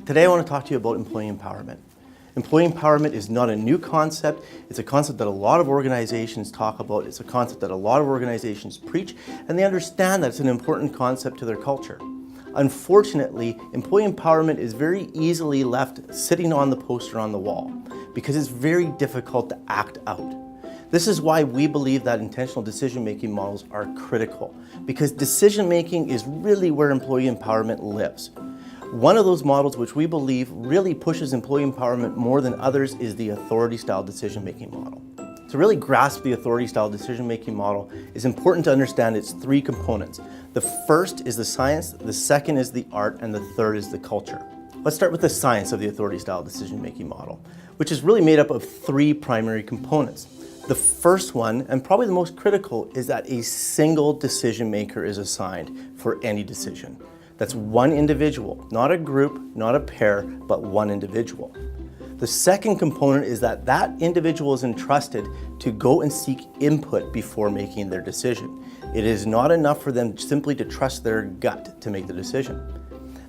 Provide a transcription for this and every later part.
Today I want to talk to you about employee empowerment. Employee empowerment is not a new concept. It's a concept that a lot of organizations talk about. It's a concept that a lot of organizations preach, and they understand that it's an important concept to their culture. Unfortunately, employee empowerment is very easily left sitting on the poster on the wall because it's very difficult to act out. This is why we believe that intentional decision-making models are critical, because decision-making is really where employee empowerment lives. One of those models which we believe really pushes employee empowerment more than others is the authority-style decision-making model. To really grasp the authority-style decision-making model, it's important to understand its three components. The first is the science, the second is the art, and the third is the culture. Let's start with the science of the authority-style decision-making model, which is really made up of three primary components. The first one, and probably the most critical, is that a single decision maker is assigned for any decision. That's one individual, not a group, not a pair, but one individual. The second component is that that individual is entrusted to go and seek input before making their decision. It is not enough for them simply to trust their gut to make the decision.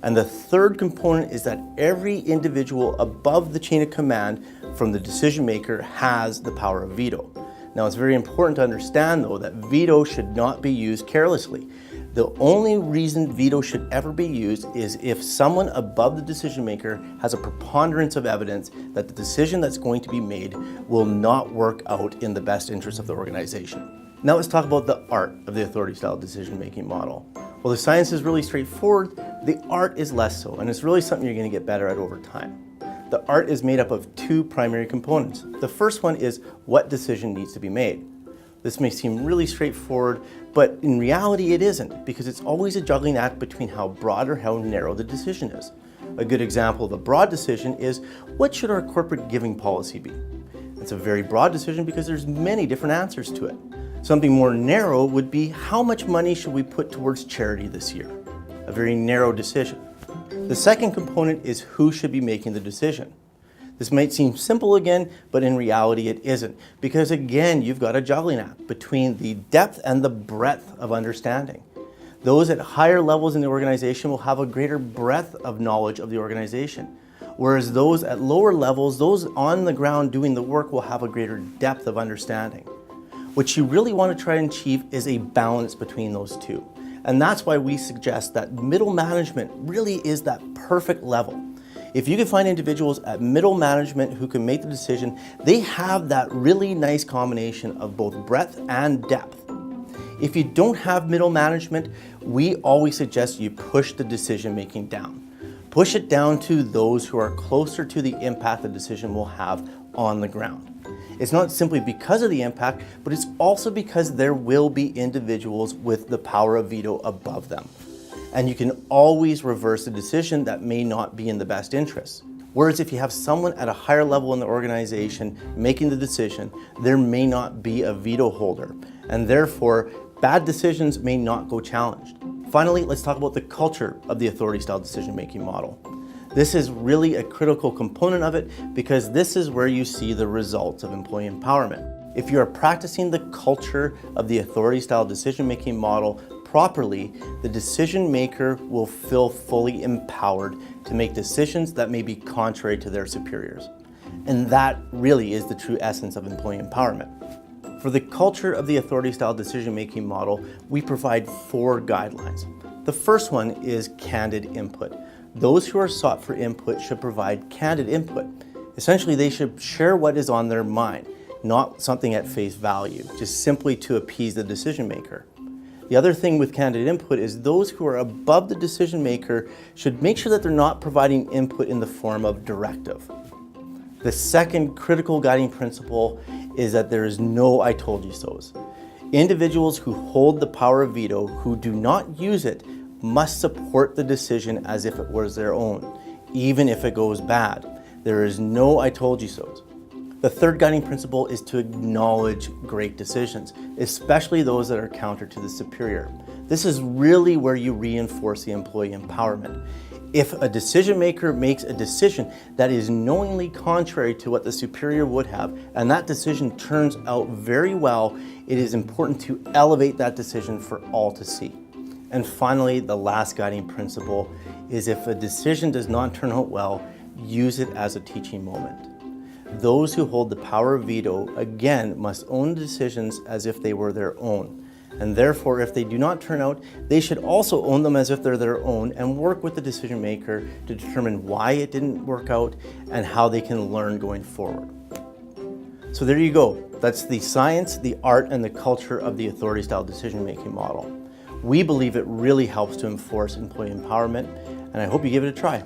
And the third component is that every individual above the chain of command from the decision maker has the power of veto. Now, it's very important to understand, though, that veto should not be used carelessly. The only reason veto should ever be used is if someone above the decision maker has a preponderance of evidence that the decision that's going to be made will not work out in the best interest of the organization. Now let's talk about the art of the authority-style decision-making model. Well, the science is really straightforward. The art is less so, and it's really something you're going to get better at over time. The art is made up of two primary components. The first one is what decision needs to be made. This may seem really straightforward, but in reality it isn't, because it's always a juggling act between how broad or how narrow the decision is. A good example of a broad decision is, what should our corporate giving policy be? It's a very broad decision because there's many different answers to it. Something more narrow would be, how much money should we put towards charity this year? A very narrow decision. The second component is who should be making the decision. This might seem simple again, but in reality it isn't, because again, you've got a juggling act between the depth and the breadth of understanding. Those at higher levels in the organization will have a greater breadth of knowledge of the organization, whereas those at lower levels, those on the ground doing the work, will have a greater depth of understanding. What you really want to try and achieve is a balance between those two. And that's why we suggest that middle management really is that perfect level. If you can find individuals at middle management who can make the decision, they have that really nice combination of both breadth and depth. If you don't have middle management, we always suggest you push the decision making down. Push it down to those who are closer to the impact the decision will have on the ground. It's not simply because of the impact, but it's also because there will be individuals with the power of veto above them. And you can always reverse a decision that may not be in the best interest. Whereas if you have someone at a higher level in the organization making the decision, there may not be a veto holder, and therefore bad decisions may not go challenged. Finally, let's talk about the culture of the authority-style decision-making model. This is really a critical component of it because this is where you see the results of employee empowerment. If you are practicing the culture of the authority-style decision-making model properly, the decision maker will feel fully empowered to make decisions that may be contrary to their superiors. And that really is the true essence of employee empowerment. For the culture of the authority-style decision-making model, we provide 4 guidelines. The first one is candid input. Those who are sought for input should provide candid input. Essentially, they should share what is on their mind, not something at face value, just simply to appease the decision maker. The other thing with candid input is those who are above the decision maker should make sure that they're not providing input in the form of directive. The second critical guiding principle is that there is no I told you so's. Individuals who hold the power of veto, who do not use it, must support the decision as if it was their own, even if it goes bad. There is no I told you so's. The third guiding principle is to acknowledge great decisions, especially those that are counter to the superior. This is really where you reinforce the employee empowerment. If a decision maker makes a decision that is knowingly contrary to what the superior would have, and that decision turns out very well, it is important to elevate that decision for all to see. And finally, the last guiding principle is if a decision does not turn out well, use it as a teaching moment. Those who hold the power of veto, again, must own the decisions as if they were their own. And therefore, if they do not turn out, they should also own them as if they're their own and work with the decision maker to determine why it didn't work out and how they can learn going forward. So there you go. That's the science, the art, and the culture of the authority-style decision-making model. We believe it really helps to enforce employee empowerment, and I hope you give it a try.